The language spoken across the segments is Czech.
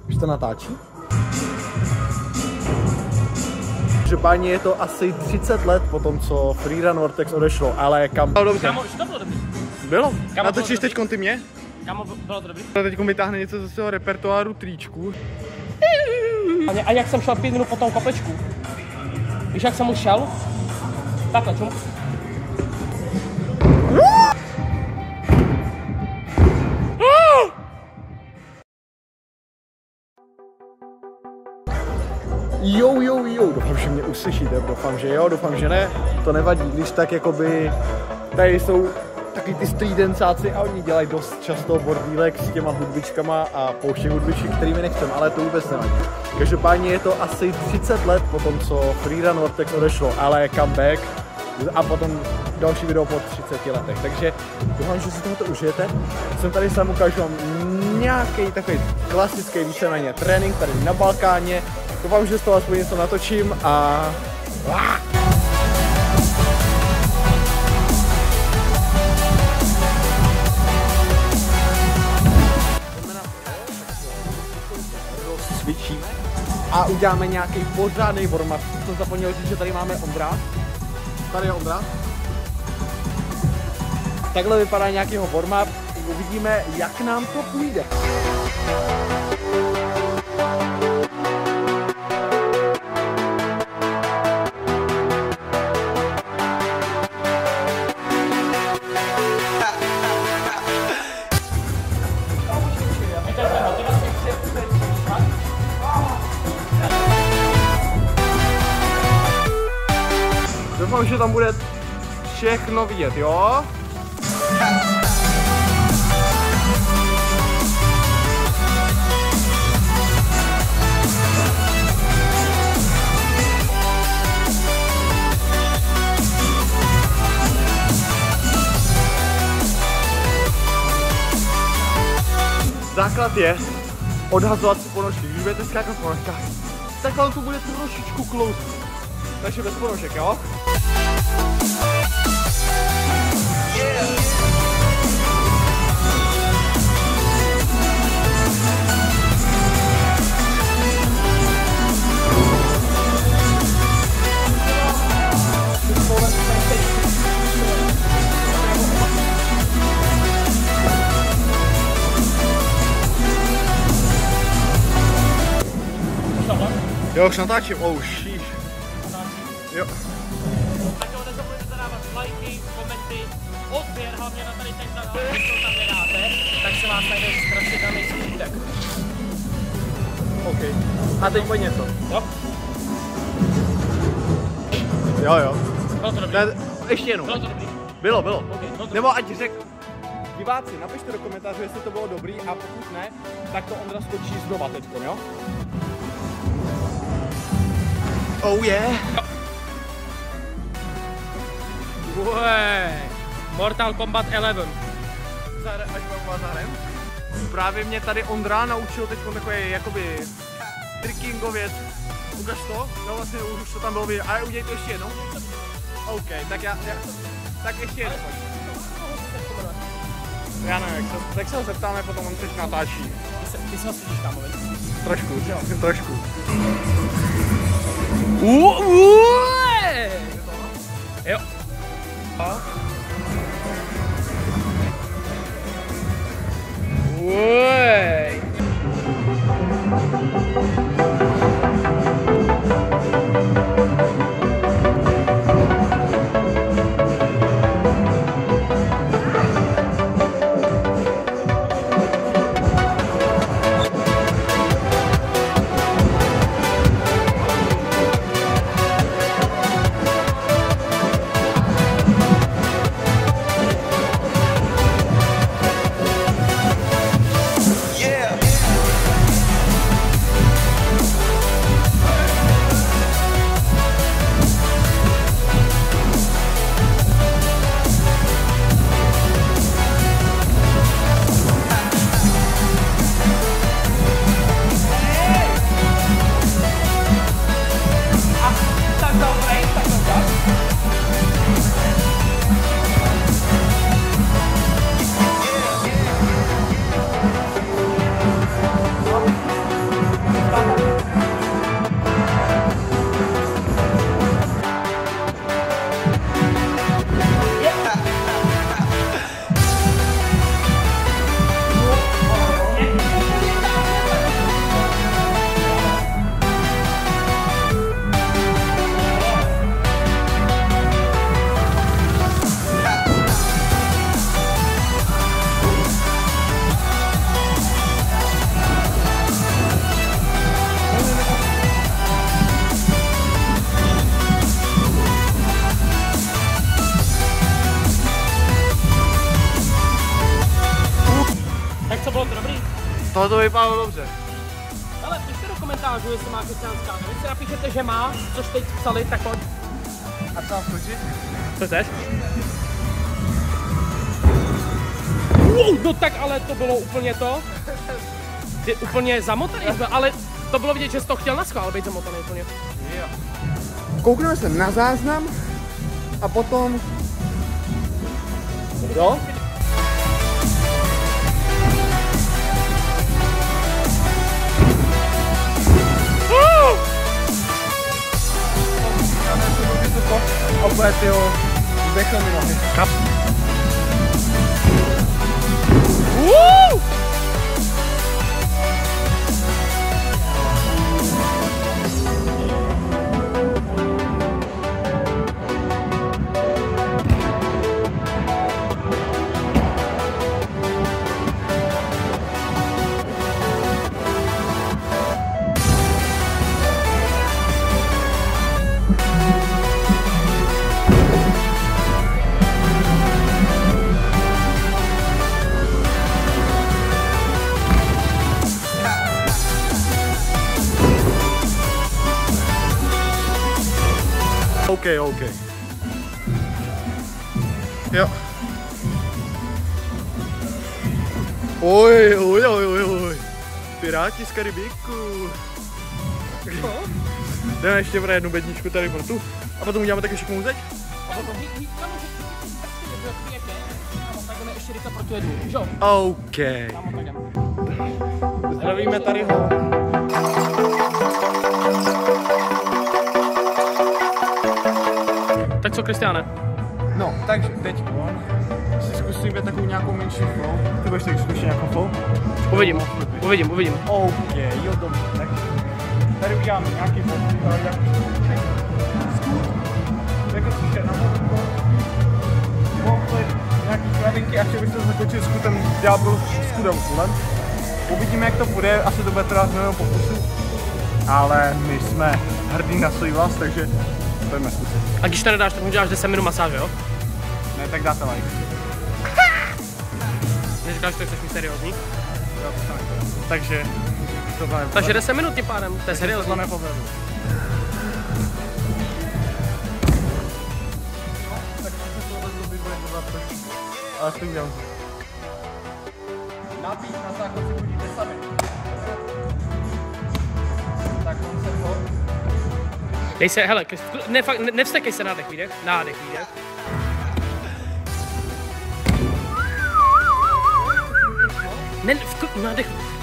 Už to natáčí? Každopádně je to asi 30 let po tom, co Freerun Vortex odešlo, ale kam... Dobře. Kámo, to bylo dobrý. Bylo? Natočíš teďkon ty mě? Kámo, bylo to dobrý. Teďkon vytáhne něco ze svého repertoáru tričku. A jak jsem šel 5 minut po tom kopečku? Víš, jak jsem už šel? Takhle, čum. Jo, doufám, že mě uslyšíte, doufám, že jo, doufám, že ne, to nevadí, když tak jakoby, tady jsou taky ty streetdancáci a oni dělají dost často bordílek s těma hudbičkama a pouště hudbičky, kterými nechcem, ale to vůbec nevadí. Každopádně je to asi 30 let po tom, co Freerun Vortex odešlo, ale comeback a potom další video po 30 letech, takže doufám, že si tohoto užijete. Jsem tady sám ukážu vám nějaký takový klasický víceméně trénink tady na Balkáně. Doufám, že z toho aspoň něco natočím a... Rozcvičíme a uděláme nějaký pořádný warm-up. Jsem zapomněl říct, že tady máme Ondra. Tady je Ondra. Takhle vypadá nějakýho warm-up. Uvidíme, jak nám to půjde. Doufám, že tam bude všechno vidět, jo? Základ je odhazovat si ponožky. Když budete skákat v ponožkách, tak vám to bude trošičku klouznout. Takže bez ponožek, jo? Jo, už natáčím, oh sheesh. Jo. Tak jo, nezapomeňte dávat lajky, komenty, odběr, hlavně na tady ten kanál, když to tam nedáte, tak se vás najde strašidelný smítek. OK. A teď pojď něco. Jo? Jo. Bylo to dobrý. Ne, ještě jednou. Bylo to dobrý. Bylo. Okay, Nebo ať diváci, napište do komentářů, jestli to bylo dobrý a pokud ne, tak to Ondra skočí znova teďko, jo? Oh yeah! Uej, Mortal Kombat 11. Až vám zahrem. Právě mě tady Ondra naučil teď takový jakoby trickingověc. Ukaž to? No vlastně už to tam bylo vidět. Ale udělej to ještě jednou. OK, tak tak ještě jednou. Já nevím, tak se ho zeptáme, potom on teď natáčí. Ty se ho slyšíš, kámo, veď? Trošku. Jo. Uej. Tohle to vypadalo dobře. Ale pište do komentářů, jestli má křesťanská. Když si napíšete, že má, což teď psali, tak pojď. A co mám skočit? Co chceš? No tak ale to bylo úplně to. Ty úplně zamotaný, ale to bylo vidět, že jsi to chtěl naschvál být zamotaný úplně. Yeah. Koukneme se na záznam a potom... Jo? Opět jo, zdechl mi nohy. Kap. OK. Jo. Oj. Piráti z Karibiku. Jdeme ještě pro jednu bedničku tady pro tu. A potom uděláme taky všechno zeď. A potom takhle ještě rychle pro tu jednu, jo? OK. Zdravíme tady ho. Tak co, Kristiáne? No, takže teď si zkusíme takovou nějakou menší flow. Ty budeš taky zkusit nějakou flow? Uvidím. OK, jo, dobře, tak tady uděláme nějaký flow, ale jak jako slyšet na nějaký klavinky a chtěl bych se zakočit skutem Diablo s skudem kulem. Uvidíme, jak to bude, asi to bude teda z mého pokusu, ale my jsme hrdí na svůj vlast, takže pojďme zkusit. A když to nedáš, tak mu děláš 10 minut masáže, jo? Ne, tak dáte like. Neříkáš, že to chceš mít seriózní? Jo, takže to nepovedu. Takže 10 minut tím pádem, to je seriózní. To nepovedu. No, tak to by bylo ale to udělám. Napít na záchod si budíte sami. Tak on se to... Dej se, hele, nevstekej se, nádech, výdech. Nádech,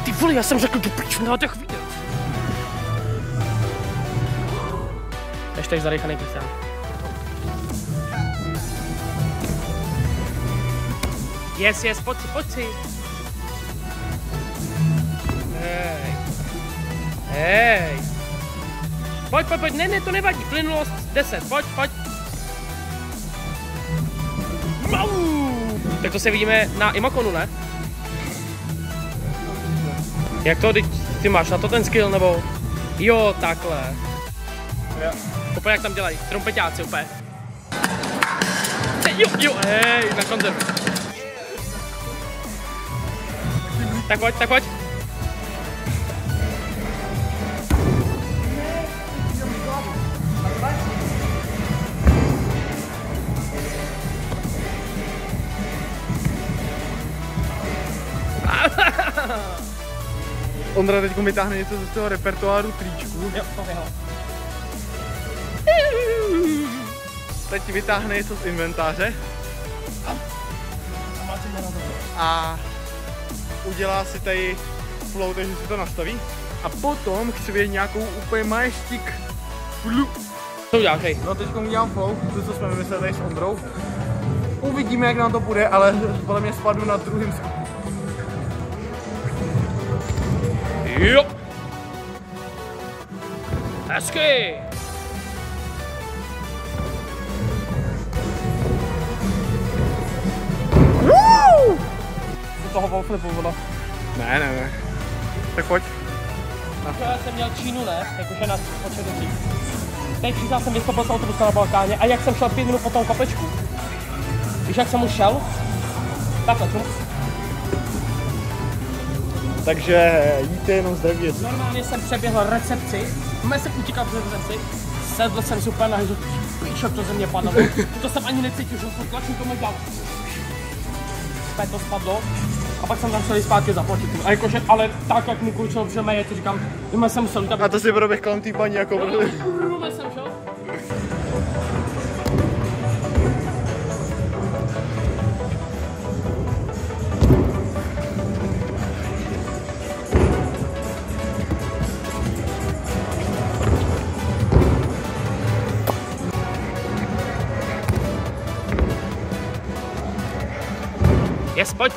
ty vole, já jsem řekl, do piču, nádech, výdech. Ještě zadechaný, Kristián. Yes, pojď si. Hej. Pojď, ne, to nevadí, plynulost 10, pojď. Mau! Tak to se vidíme na Imakonu, ne? Jak to, ty máš na to ten skill, nebo? Jo, takhle. Úplně jak tam dělají, trompeťáci úplně. Jo, hej, na konzervu. Tak pojď. Ondra teď vytáhne něco z toho repertoáru tričku. Jo, to vyhlo. Teď vytáhne něco z inventáře. A udělá si tady flow, takže si to nastaví. A potom chci vidět nějakou úplně majestik. To uděláš, hej. No teď udělám flow, to co jsme vymysleli tady s Ondrou. Uvidíme, jak nám to bude, ale podle mě spadnu na druhým skoku. Jo. Hezky. Z toho wallflipu bylo. Ne. Tak pojď. Já jsem měl Čínu, ne? Jakože na počet dřív. Teď já jsem vystoupil z autobusu na Balkáně a jak jsem šel 5 minut po tom kopečku. Víš, jak jsem už šel? Takhle, co? takže jíte jenom zdravě. Normálně jsem přeběhl recepci, jsem utíkal přes recepci, sedl jsem si úplně na hyzu, píšo, to ze mě padlo, to jsem ani necítil, že jsem tlačil to mega. Zpět to spadlo a pak jsem tam šel zpátky zaplatit. A jakože, ale tak, jak mi klučil přemeje, to říkám, že jsem musel tam... A to si proběh kolem té paní jako... jsem šel. Yes, pojď.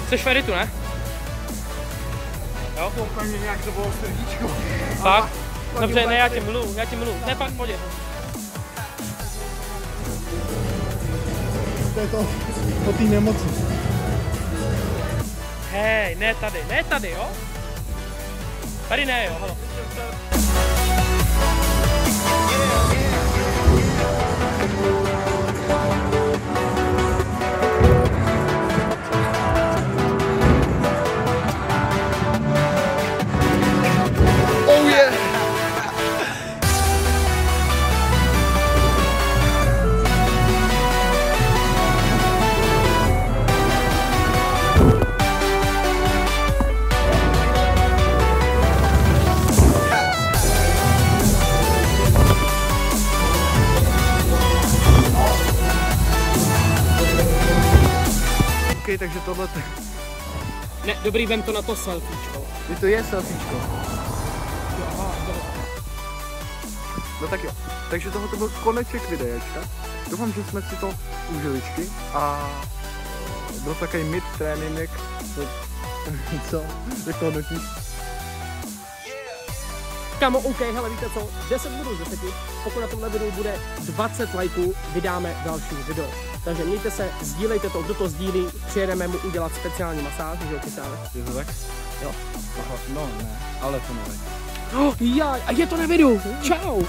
Chceš feritu, ne? Jo? Úplně nějak to bylo srdíčko. Fakt? Dobře, ne, já tě miluju. Ne, fakt, pojď. To je to o té nemoci. Hej, ne tady, jo? Tady ne, jo, halo. Oh yeah! Okay, takže tohle... Ne, dobrý, vem to na to selfiečko. To je selfiečko. No tak jo, takže tohle byl koneček videječka. Doufám, že jsme si to užiličky a byl takový mid-tréninek. Co? Jak to hodnotíš? Kamo, OK, hele, víte co, 10 minut z 10, pokud na tomhle videu bude 20 lajků, vydáme další video. Takže mějte se, sdílejte to, kdo to sdílí, přijedeme mu udělat speciální masáž, že jo, Kysále? Je to tak? Jo. Aha, no ne, ale to nevím. Oh, jaj, a je to na videu, čau!